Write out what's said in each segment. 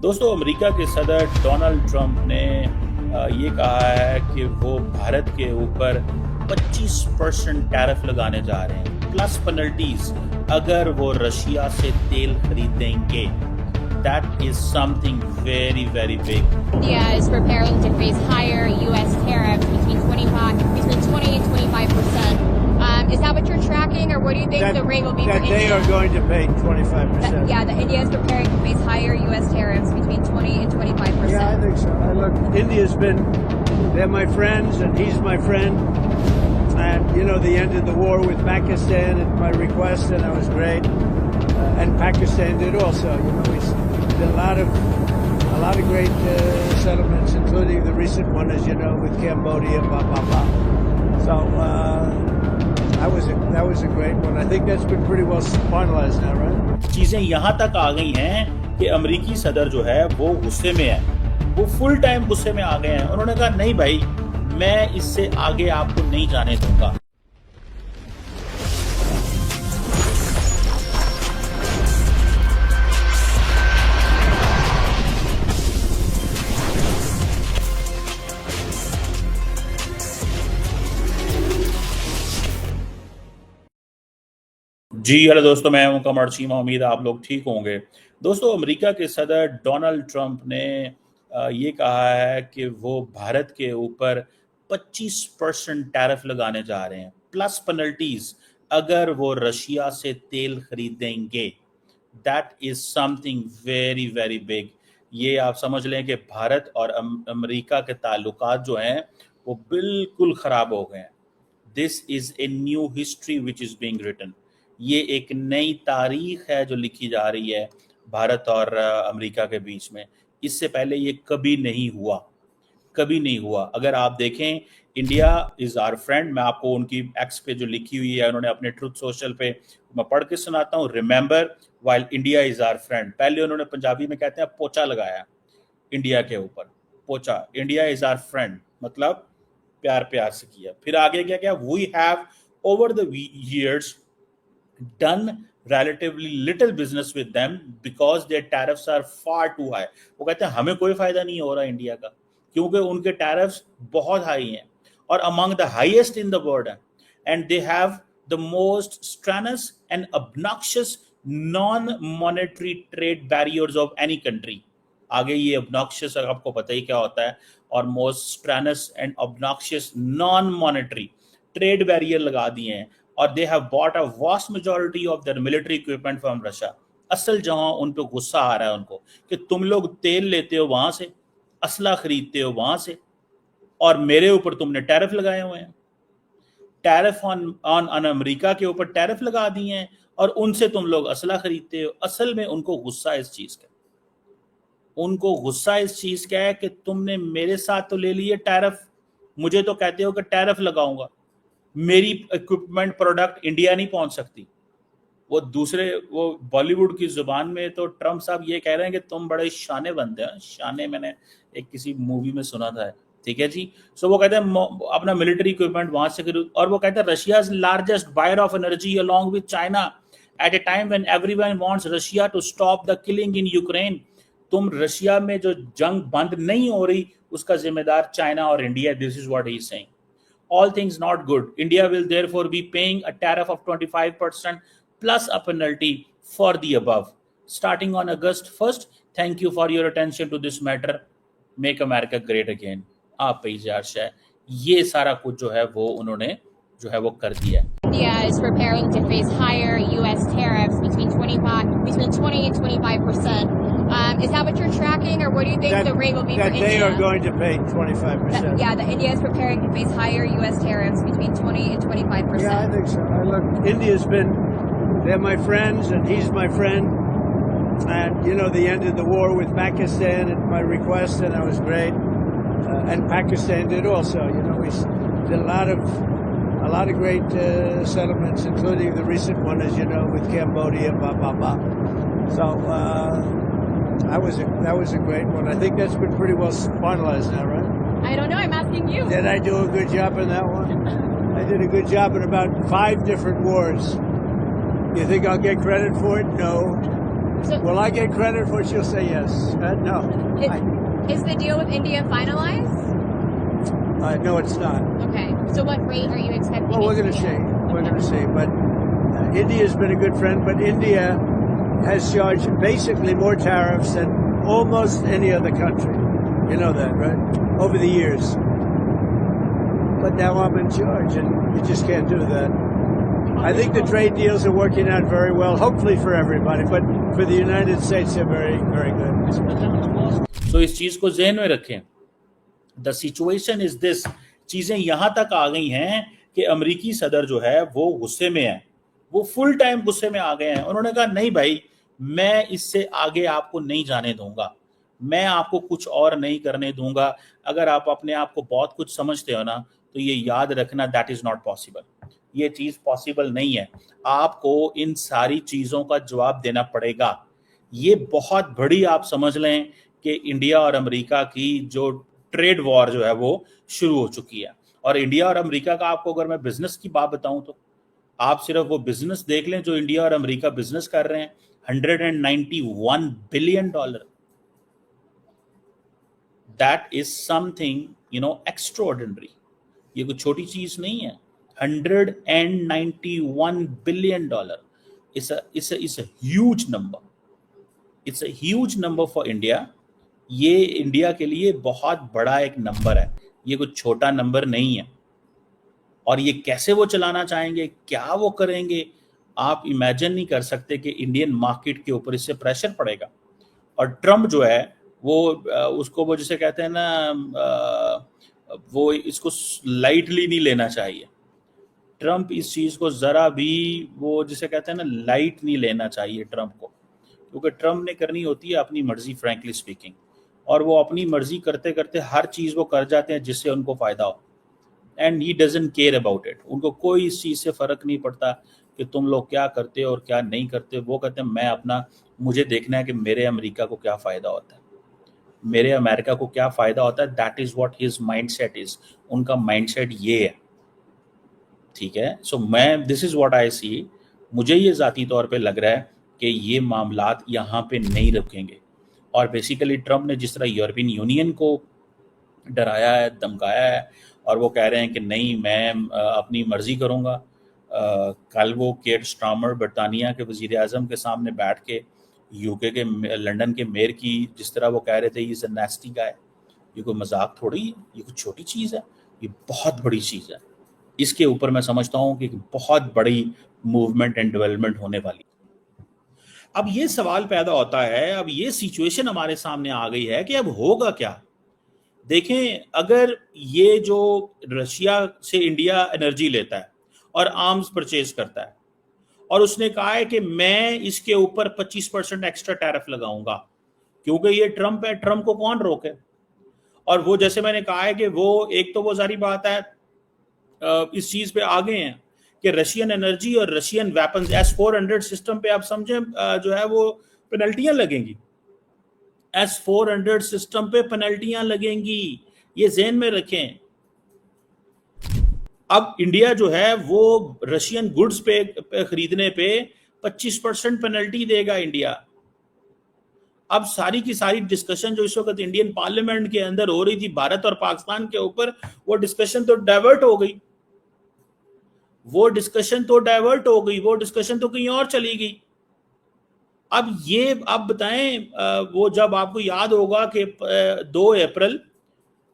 दोस्तों अमेरिका के सदर डोनाल्ड ट्रंप ने ये कहा है कि वो भारत के ऊपर 25% टैरिफ लगाने जा रहे हैं प्लस पेनल्टीज अगर वो रशिया से तेल खरीदेंगे. That is something very, very big. India is preparing to face higher U.S. tariffs between 20 and 25%. Is that what you're tracking, or what do you think the rate will be for India? They are going to pay 25%. The India is preparing to face higher U.S. tariffs between 20 and 25%. Yeah, I think so. They're my friends, and he's my friend. And, they ended the war with Pakistan at my request, and that was great. And Pakistan did also. We did a lot of great settlements, including the recent one, as you know, with Cambodia, blah, blah, blah. So that was a great one. I think that's been pretty well finalized now, right? चीजें यहाँ तक आ गई हैं कि अमेरिकी सदर जो है वो गुस्से में है, वो फुल टाइम गुस्से में आ गए हैं. उन्होंने कहा नहीं भाई, मैं इससे आगे आपको नहीं जाने दूंगा. जी हेलो दोस्तों, मैं हूं कमर चीमा. उम्मीद है आप लोग ठीक होंगे. दोस्तों अमेरिका के सदर डोनाल्ड ट्रंप ने ये कहा है कि वो भारत के ऊपर 25% टैरिफ लगाने जा रहे हैं प्लस पेनल्टीज अगर वो रशिया से तेल खरीदेंगे. That is something very very big. ये आप समझ लें कि भारत और अमेरिका के ताल्लुकात जो हैं वो बिल्कुल खराब हो गए हैं. This is a new history which is being written. ये एक नई तारीख है जो लिखी जा रही है भारत और अमेरिका के बीच में. इससे पहले ये कभी नहीं हुआ. अगर आप देखें, इंडिया इज आवर फ्रेंड. मैं आपको उनकी एक्स पे जो लिखी हुई है, उन्होंने अपने ट्रुथ सोशल पे, मैं पढ़ के सुनाता हूँ. Remember while India is our friend. पहले उन्होंने पंजाबी में कहते हैं पोचा लगाया इंडिया के ऊपर. पोचा, इंडिया इज आवर फ्रेंड मतलब प्यार से किया. फिर आगे क्या we have over the years done relatively little business with them because their tariffs are far too high. वो कहते हैं हमें कोई फायदा नहीं हो रहा इंडिया का क्योंकि उनके टैरिफ्स बहुत हाई हैं और among the highest in the world हैं, and they have the most strenuous and obnoxious non-monetary trade barriers of any country. आगे ये obnoxious आपको पता ही क्या होता है, और most strenuous and obnoxious non-monetary trade barrier लगा दिए हैं. और they have bought a vast majority of their military equipment from Russia. असल जहां उन पे गुस्सा आ रहा है उनको कि तुम लोग तेल लेते हो वहां से, असला खरीदते हो वहां से, और मेरे ऊपर तुमने टैरिफ लगाए हुए हैं. टैरिफ ऑन अमेरिका के ऊपर टैरिफ लगा दिए हैं और उनसे तुम लोग असला खरीदते हो. असल में उनको गुस्सा इस चीज का है कि तुमने मेरे साथ तो ले लिए टैरिफ, मुझे तो कहते हो कि टैरिफ लगाऊंगा, मेरी इक्विपमेंट प्रोडक्ट इंडिया नहीं पहुंच सकती. वो बॉलीवुड की जुबान में तो ट्रम्प साहब ये कह रहे हैं कि तुम बड़े शाने बनते हैं. शाने मैंने एक किसी मूवी में सुना था. ठीक है जी. सो वो कहते हैं अपना मिलिट्री इक्विपमेंट वहां से खरीद, और वो कहते हैं Russia's largest buyer of energy along with China at a time when everyone wants Russia to stop the killing in Ukraine. तुम रशिया में जो जंग बंद नहीं हो रही उसका जिम्मेदार चाइना और India. This is what he is saying. All things not good. India will therefore be paying a tariff of 25% plus a penalty for the above. Starting on August 1st, thank you for your attention to this matter. Make America great again. आप पे इजाज़त है. ये सारा कुछ जो है वो उन्होंने जो है वो कर दिया. India is preparing to face higher U.S. tariffs between 20 and 25%. Is that what you're tracking, or what do you think the rate will be for India? They are going to pay 25%. The India is preparing to face higher U.S. tariffs between 20 and 25%. Yeah, I think so. They're my friends, and he's my friend. And, they ended the war with Pakistan at my request, and that was great. And Pakistan did also. We did a lot of great settlements, including the recent one, as you know, with Cambodia, blah, blah, blah. So, that was a great one. I think that's been pretty well finalized now, right? I don't know. I'm asking you. Did I do a good job in that one? I did a good job in about 5 different wars. You think I'll get credit for it? No. So, Will I get credit for it? She'll say yes. No. is the deal with India finalized? No, it's not. Okay. So what rate are you expecting? Well, we're it going to be see. at? We're going to see. But India's been a good friend, but India has charged basically more tariffs than almost any other country. You know that, right? Over the years. But now I'm in charge, and you just can't do that. I think the trade deals are working out very well, hopefully for everybody, but for the United States, they're very, very good. तो इस चीज को ज़हन में रखें. The situation is this. चीजें यहां तक आ गई हैं कि अमेरिकी सदर जो है वो गुस्से में है, वो फुल टाइम गुस्से में आ गए हैं. उन्होंने कहा नहीं भाई, मैं इससे आगे आपको नहीं जाने दूंगा, मैं आपको कुछ और नहीं करने दूंगा. अगर आप अपने आप को बहुत कुछ समझते हो ना, तो ये याद रखना, दैट इज नॉट पॉसिबल. ये चीज पॉसिबल नहीं है. आपको इन सारी चीजों का जवाब देना पड़ेगा. ये बहुत बड़ी आप समझ लें कि इंडिया और अमेरिका की जो ट्रेड वॉर जो है वो शुरू हो चुकी है. और इंडिया और अमेरिका का आपको अगर मैं बिजनेस की बात बताऊं तो आप सिर्फ वो बिजनेस देख लें जो इंडिया और अमेरिका बिजनेस कर रहे हैं. $191 billion. That is something extraordinary. ये कोई छोटी चीज नहीं है. $191 billion. It's a huge number. It's a huge number for India. ये इंडिया के लिए बहुत बड़ा एक नंबर है, ये कोई छोटा नंबर नहीं है. और ये कैसे वो चलाना चाहेंगे, क्या वो करेंगे, आप इमेजिन नहीं कर सकते कि इंडियन मार्केट के ऊपर इससे प्रेशर पड़ेगा. और ट्रम्प जो है वो उसको वो जिसे कहते हैं ना, वो इसको लाइटली नहीं लेना चाहिए. ट्रम्प इस चीज को जरा भी वो जिसे कहते हैं ना लाइट नहीं लेना चाहिए ट्रम्प को, क्योंकि ट्रम्प ने करनी होती है अपनी मर्जी, फ्रैंकली स्पीकिंग. और वो अपनी मर्जी करते करते हर चीज वो कर जाते हैं जिससे उनको फायदा हो. And he doesn't care about it. उनको कोई इस चीज से फर्क नहीं पड़ता कि तुम लोग क्या करते हो और क्या नहीं करते. वो कहते हैं मैं अपना, मुझे देखना है कि मेरे अमेरिका को क्या फायदा होता है, मेरे अमेरिका को क्या फायदा होता है. That is what his mindset is. उनका माइंडसेट ये है, ठीक है. सो मैं, दिस इज व्हाट आई सी. मुझे ये जाती तौर पे लग रहा है कि ये मामलात यहाँ पे नहीं रुकेंगे. और बेसिकली ट्रम्प ने जिस तरह यूरोपियन यूनियन को डराया है, धमकाया है, और वो कह रहे हैं कि नहीं मैं अपनी मर्जी करूँगा. कल वो केयर स्टार्मर बरतानिया के वज़ीर आज़म के सामने बैठ के यूके के लंदन के मेयर की जिस तरह वो कह रहे थे, इज़ अ नेस्टी गाय. ये कोई मजाक थोड़ी है, ये कोई छोटी चीज़ है, ये बहुत बड़ी चीज़ है. इसके ऊपर मैं समझता हूँ कि बहुत बड़ी मूवमेंट एंड डेवलपमेंट होने वाली. अब ये सवाल पैदा होता है, अब ये सिचुएशन हमारे सामने आ गई है कि अब होगा क्या. देखें, अगर ये जो रशिया से इंडिया एनर्जी लेता है और आर्म्स परचेज करता है, और उसने कहा है कि मैं इसके ऊपर 25% एक्स्ट्रा टैरिफ लगाऊंगा, क्योंकि ये ट्रम्प है, ट्रम्प को कौन रोके. और वो जैसे मैंने कहा है कि वो एक तो वो जारी बात है इस चीज पे आ गए हैं कि रशियन एनर्जी और रशियन वेपन्स S-400 सिस्टम पे आप समझें जो है वो पेनल्टियां लगेंगी. S-400 सिस्टम पे पेनल्टियां लगेंगी, ये ज़हन में रखें. अब इंडिया जो है वो रशियन गुड्स पे खरीदने पे 25% पेनल्टी देगा इंडिया. अब सारी की सारी डिस्कशन जो इस वक्त इंडियन पार्लियामेंट के अंदर हो रही थी भारत और पाकिस्तान के ऊपर, वो डिस्कशन तो डाइवर्ट हो गई, वो डिस्कशन तो कहीं और चली गई. अब ये आप बताएं, वो जब आपको याद होगा कि 2 अप्रैल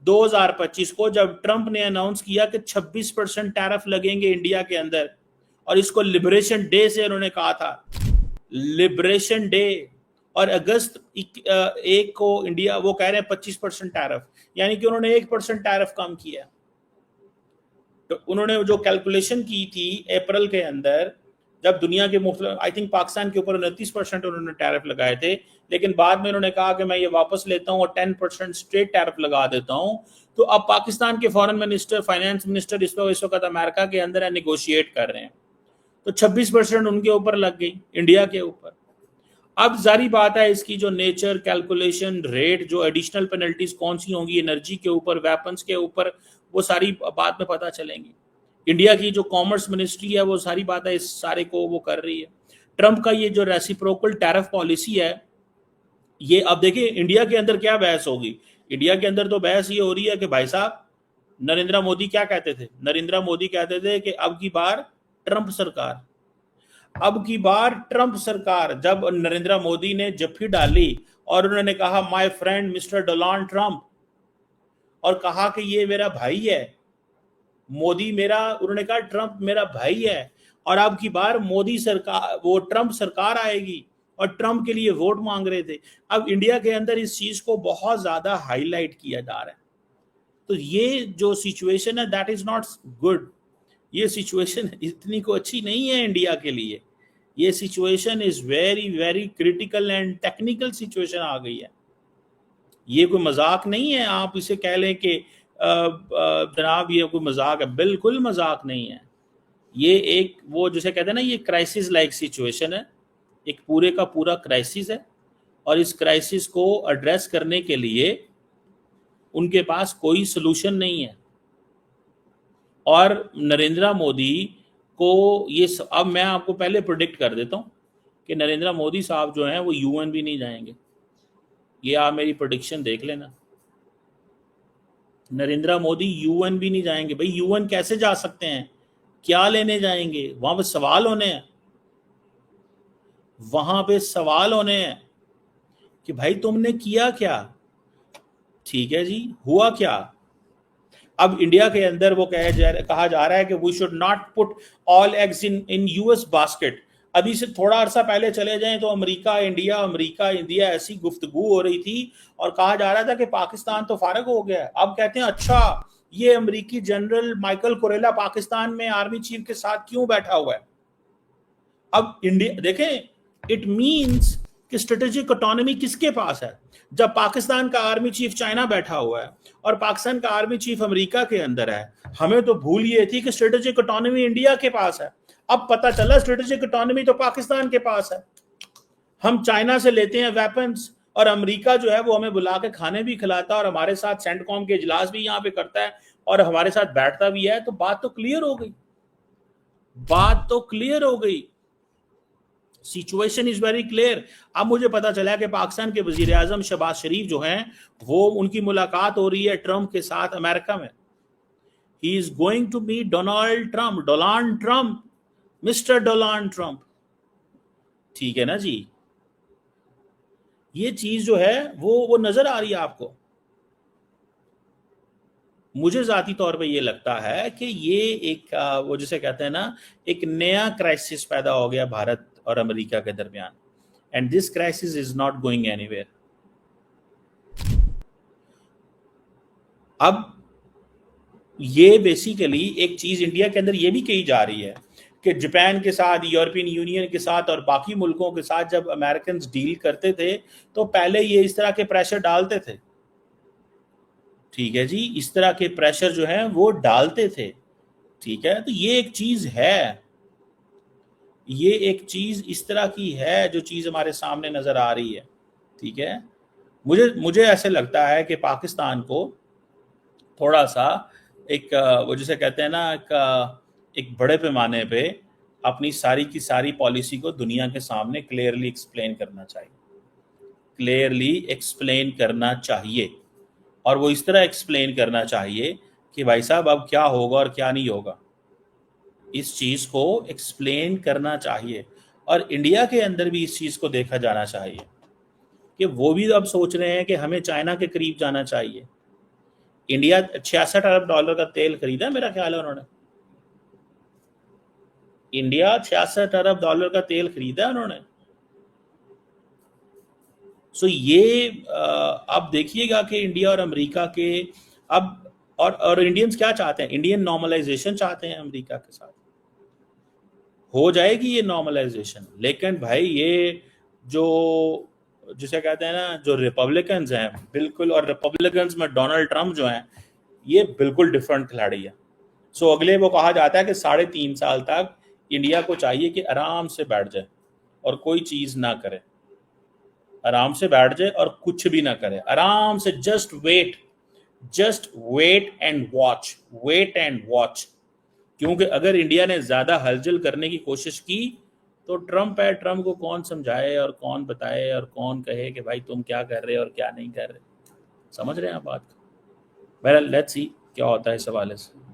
2025 को जब ट्रंप ने अनाउंस किया कि 26% टैरिफ लगेंगे इंडिया के अंदर, और इसको लिबरेशन डे से उन्होंने कहा था, लिबरेशन डे. और अगस्त 1 को इंडिया वो कह रहे हैं 25% टैरिफ, यानी कि उन्होंने 1% टैरिफ कम किया. तो उन्होंने जो कैलकुलेशन की थी अप्रैल के अंदर, जब दुनिया के मुख्तलिफ, आई थिंक पाकिस्तान के ऊपर 29% उन्होंने टैरिफ लगाए थे, लेकिन बाद में उन्होंने कहा कि मैं ये वापस लेता हूं और 10% स्ट्रेट टैरिफ लगा देता हूं. तो अब पाकिस्तान के फॉरेन मिनिस्टर, फाइनेंस मिनिस्टर इस वक्त अमेरिका के अंदर नेगोशिएट कर रहे हैं, तो 26% उनके ऊपर लग गई, इंडिया के ऊपर. अब जारी बात है इसकी जो नेचर, कैलकुलेशन, रेट, जो एडिशनल पेनल्टीज कौन सी होंगी एनर्जी के ऊपर, वेपन्स के ऊपर, वो सारी बाद में पता चलेंगी. इंडिया की जो कॉमर्स मिनिस्ट्री है वो सारी बात है इस सारे को वो कर रही है. ट्रंप का ये जो रेसिप्रोकल टैरिफ पॉलिसी है, ये अब देखिए इंडिया के अंदर क्या बहस होगी। इंडिया के अंदर तो बहस ये हो रही है कि भाई साहब नरेंद्र मोदी क्या कहते थे, नरेंद्र मोदी कहते थे कि अब की बार ट्रंप सरकार, अब की बार ट्रंप सरकार। जब नरेंद्र मोदी ने जफ्फी डाली और उन्होंने कहा my friend mister Donald Trump, और कहा कि ये मेरा भाई है, मोदी मेरा, उन्होंने कहा ट्रंप मेरा भाई है, और अब की बार मोदी सरकार, वो ट्रंप सरकार आएगी, और ट्रंप के लिए वोट मांग रहे थे। अब इंडिया के अंदर इस चीज को बहुत ज्यादा हाईलाइट किया जा रहा है। तो ये जो सिचुएशन है दैट इज नॉट गुड। ये सिचुएशन इतनी को अच्छी नहीं है इंडिया के लिए। ये situation is very very critical and technical situation आ गई है। ये कोई मजाक नहीं है, आप इसे कह लें कि जनाब ये कोई मजाक है, बिल्कुल मजाक नहीं है। ये एक वो जिसे कहते हैं ना, ये क्राइसिस लाइक सिचुएशन है, एक पूरे का पूरा क्राइसिस है, और इस क्राइसिस को एड्रेस करने के लिए उनके पास कोई सोल्यूशन नहीं है। और नरेंद्र मोदी को ये अब मैं आपको पहले प्रेडिक्ट कर देता हूं कि नरेंद्र मोदी साहब जो हैं वो यूएन भी नहीं जाएंगे। ये आप मेरी प्रेडिक्शन देख लेना, नरेंद्र मोदी यूएन भी नहीं जाएंगे। भाई यूएन कैसे जा सकते हैं, क्या लेने जाएंगे? वहां पे सवाल होने हैं, वहां पे सवाल होने हैं कि भाई तुमने किया क्या, ठीक है जी, हुआ क्या। अब इंडिया के अंदर वो कहा जा रहा है कि we should not put all eggs in US basket. अभी से थोड़ा अरसा पहले चले जाएं तो अमेरिका इंडिया ऐसी गुफ्तगू हो रही थी और कहा जा रहा था कि पाकिस्तान तो फारग हो गया। अब कहते हैं अच्छा ये अमेरिकी जनरल माइकल कुरेला पाकिस्तान में आर्मी चीफ के साथ क्यों बैठा हुआ है। अब इंडिया देखें, इट मींस कि स्ट्रेटेजिक ऑटोनॉमी किसके पास है। जब पाकिस्तान का आर्मी चीफ चाइना बैठा हुआ है और पाकिस्तान का आर्मी चीफ अमेरिका के अंदर है, हमें तो भूल ये थी कि स्ट्रेटेजिक ऑटोनॉमी इंडिया के पास है। अब पता चला स्ट्रेटेजिक ऑटोनॉमी तो पाकिस्तान के पास है। हम चाइना से लेते हैं वेपन्स, और अमेरिका जो है वो हमें बुला के खाने भी खिलाता है और हमारे साथ सेंटकॉम के इजलास भी यहाँ पे करता है और हमारे साथ बैठता भी है। तो बात तो क्लियर हो गई, बात तो क्लियर हो गई, सिचुएशन इज वेरी क्लियर। अब मुझे पता चला कि पाकिस्तान के वजीर आजम शहबाज शरीफ जो हैं वो उनकी मुलाकात हो रही है ट्रंप के साथ अमेरिका में। He is going to meet Donald Trump, mister Donald Trump, ठीक है ना जी। ये चीज जो है वो नजर आ रही है आपको। मुझे जाती तौर पे ये लगता है कि ये एक वो जिसे कहते हैं ना, एक नया क्राइसिस पैदा हो गया भारत और अमेरिका के दरमियान, and this crisis is not going anywhere. अब ये बेसिकली एक चीज इंडिया के अंदर ये भी कही जा रही है कि जापान के साथ, यूरोपियन यूनियन के साथ और बाकी मुल्कों के साथ जब अमेरिकन डील करते थे तो पहले ये इस तरह के प्रेशर डालते थे, ठीक है जी, इस तरह के प्रेशर जो है वो डालते थे, ठीक है। तो ये एक चीज है, ये एक चीज इस तरह की है जो चीज हमारे सामने नजर आ रही है, ठीक है। मुझे ऐसे लगता है कि पाकिस्तान को थोड़ा सा एक वो जिसे कहते हैं ना, एक बड़े पैमाने पे अपनी सारी की सारी पॉलिसी को दुनिया के सामने क्लियरली एक्सप्लेन करना चाहिए, और वो इस तरह एक्सप्लेन करना चाहिए कि भाई साहब अब क्या होगा और क्या नहीं होगा, इस चीज को एक्सप्लेन करना चाहिए। और इंडिया के अंदर भी इस चीज को देखा जाना चाहिए कि वो भी अब सोच रहे हैं कि हमें चाइना के करीब जाना चाहिए। इंडिया 66 अरब डॉलर का तेल खरीदा मेरा ख्याल है उन्होंने, इंडिया 66 अरब डॉलर का तेल खरीदा उन्होंने। सो ये अब देखिएगा कि इंडिया और अमेरिका के अब और इंडियंस क्या चाहते हैं, इंडियन नॉर्मलाइजेशन चाहते हैं अमेरिका के साथ, हो जाएगी ये नॉर्मलाइजेशन। लेकिन भाई ये जो जिसे कहते हैं ना, जो रिपब्लिकन्स हैं बिल्कुल, और रिपब्लिकन्स में डोनाल्ड ट्रंप जो हैं ये बिल्कुल डिफरेंट खिलाड़ी है। सो अगले वो कहा जाता है कि 3.5 साल तक इंडिया को चाहिए कि आराम से बैठ जाए और कोई चीज ना करे, आराम से बैठ जाए और कुछ भी ना करे, आराम से जस्ट वेट एंड वॉच। क्योंकि अगर इंडिया ने ज्यादा हलचल करने की कोशिश की तो ट्रम्प है, ट्रम्प को कौन समझाए और कौन बताए और कौन कहे कि भाई तुम क्या कर रहे हो और क्या नहीं कर रहे। समझ रहे हैं आप बात को? बहरहाल लेट्स सी क्या होता है इस हवाले से।